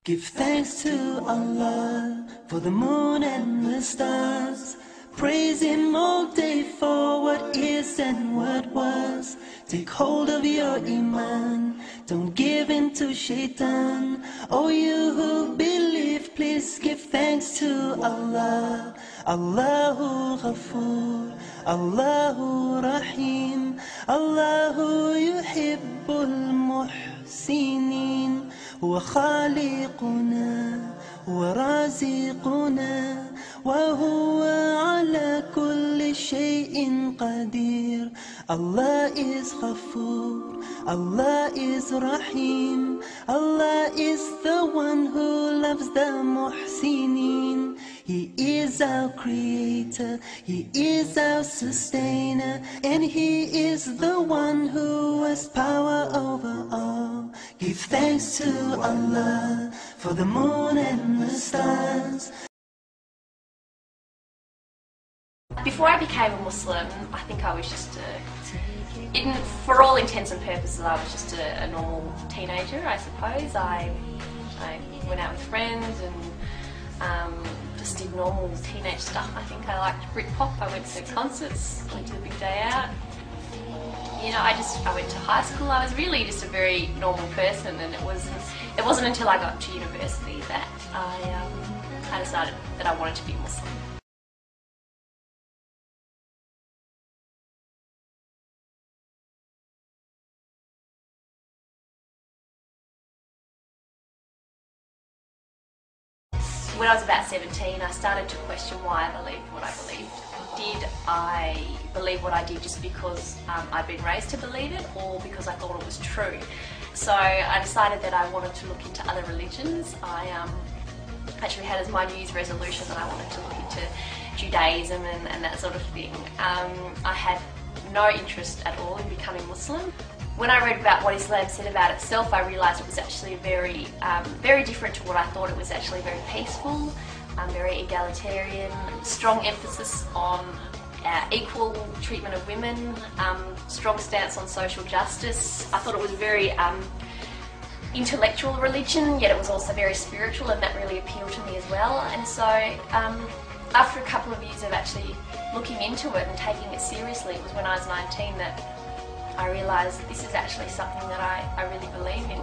Give thanks to Allah for the moon and the stars. Praise Him all day for what is and what was. Take hold of your Iman, don't give in to Shaitan. Oh, you who believe, please give thanks to Allah. Allahu Ghafoor, Allahu Rahim, Allahu Yuhibbul Muhsinin. هو خالقنا ورازقنا وهو على كل شيء قدير. Allah is Ghafoor, Allah is Rahim, Allah is the one who loves the Muhsinin. He is our creator, He is our sustainer, and He is the one who has power over all. Give thanks to Allah for the moon and the stars. Before I became a Muslim, I think I was just for all intents and purposes, I was just a normal teenager, I suppose. I went out with friends and just did normal teenage stuff. I think I liked Britpop. I went to concerts, went to the big day out. You know, I went to high school. I was really just a very normal person, and it wasn't until I got to university that I decided that I wanted to be Muslim. When I was about 17, I started to question why I believed what I believed. Did I believe what I did just because I'd been raised to believe it, or because I thought it was true? So I decided that I wanted to look into other religions. I actually had as my New Year's resolution that I wanted to look into Judaism and that sort of thing. I had no interest at all in becoming Muslim. When I read about what Islam said about itself, I realised it was actually very different to what I thought. It was actually very peaceful, very egalitarian, strong emphasis on equal treatment of women, strong stance on social justice. I thought it was a very intellectual religion, yet it was also very spiritual, and that really appealed to me as well. And so after a couple of years of actually looking into it and taking it seriously, it was when I was 19 that I realised this is actually something that I really believe in.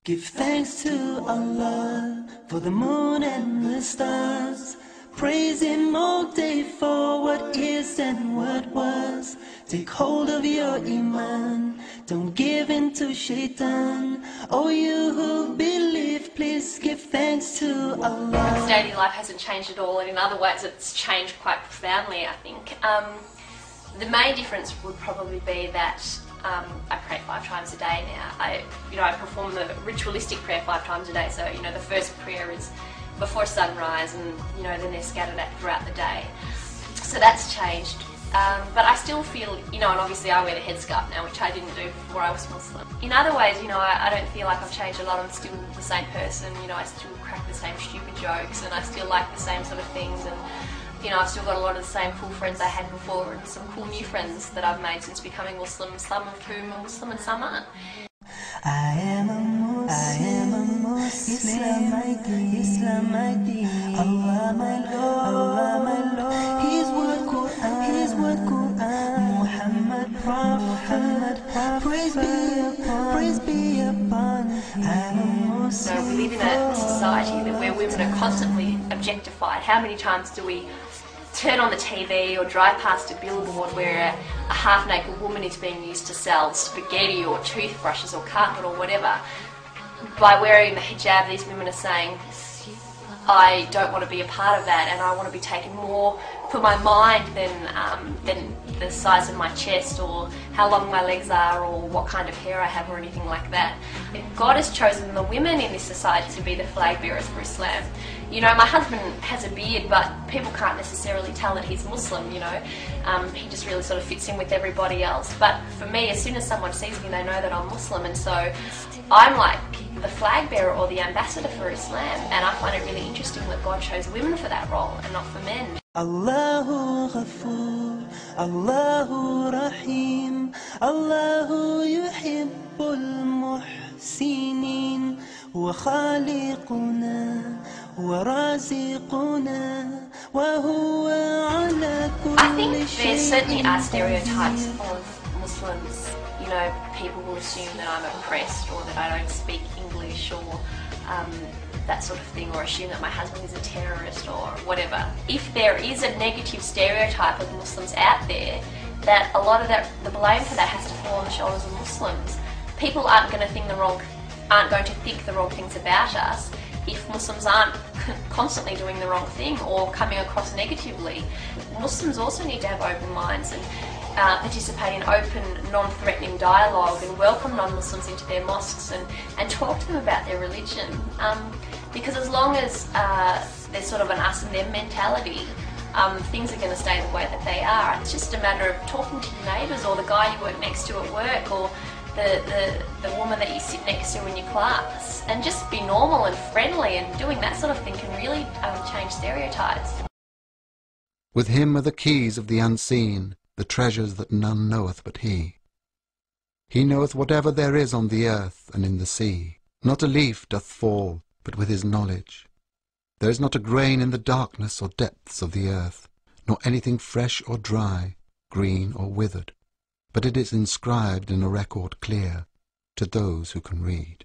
Give thanks to Allah for the moon and the stars. Praise Him all day for what is and what was. Take hold of your Iman, don't give in to Shaitan. Oh, you who believe, please give thanks to Allah. Daily life hasn't changed at all, and in other ways it's changed quite profoundly, I think. The main difference would probably be that I pray 5 times a day now. I perform the ritualistic prayer 5 times a day. So the first prayer is before sunrise, and then they're scattered out throughout the day. So that's changed. But I still feel, and obviously I wear the headscarf now, which I didn't do before I was Muslim. In other ways, I don't feel like I've changed a lot. I'm still the same person. I still crack the same stupid jokes, and I still like the same sort of things. And I've still got a lot of the same cool friends I had before, and some cool new friends that I've made since becoming Muslim, some of whom are Muslim and some aren't. I am a Muslim, Islam my deen, Allah my Lord, His word Quran, Muhammad Prophet, praise be upon. I'm a Muslim. So we live in a society where women are constantly objectified. How many times do we turn on the TV or drive past a billboard where a half-naked woman is being used to sell spaghetti or toothbrushes or carpet or whatever? By wearing the hijab, these women are saying, I don't want to be a part of that, and I want to be taken more for my mind than the size of my chest or how long my legs are or what kind of hair I have or anything like that. God has chosen the women in this society to be the flag bearers for Islam. My husband has a beard, but people can't necessarily tell that he's Muslim, He just really sort of fits in with everybody else. But for me, as soon as someone sees me, they know that I'm Muslim, and so I'm like the flag bearer or the ambassador for Islam, and I find it really interesting that God chose women for that role and not for men. Allahu Ghafoor, Allahu Rahim, Allahu Yuhibbul Muhsinin. هو خالقنا ورازقنا وهو على I كل think there شيء certainly are stereotypes قدير. of Muslims. You know, people will assume that I'm oppressed or that I don't speak English or that sort of thing, or assume that my husband is a terrorist or whatever. If there is a negative stereotype of Muslims out there, that a lot of that, the blame for that has to fall on the shoulders of Muslims. People aren't going to think the wrong things about us if Muslims aren't constantly doing the wrong thing or coming across negatively. Muslims also need to have open minds and participate in open, non-threatening dialogue and welcome non-Muslims into their mosques and talk to them about their religion. Because as long as there's sort of an us and them mentality, things are going to stay the way that they are. It's just a matter of talking to your neighbours or the guy you work next to at work or the woman that you sit next to in your class, and just be normal and friendly, and doing that sort of thing can really change stereotypes. With him are the keys of the unseen, the treasures that none knoweth but he. He knoweth whatever there is on the earth and in the sea. Not a leaf doth fall but with his knowledge. There is not a grain in the darkness or depths of the earth, nor anything fresh or dry, green or withered, but it is inscribed in a record clear to those who can read.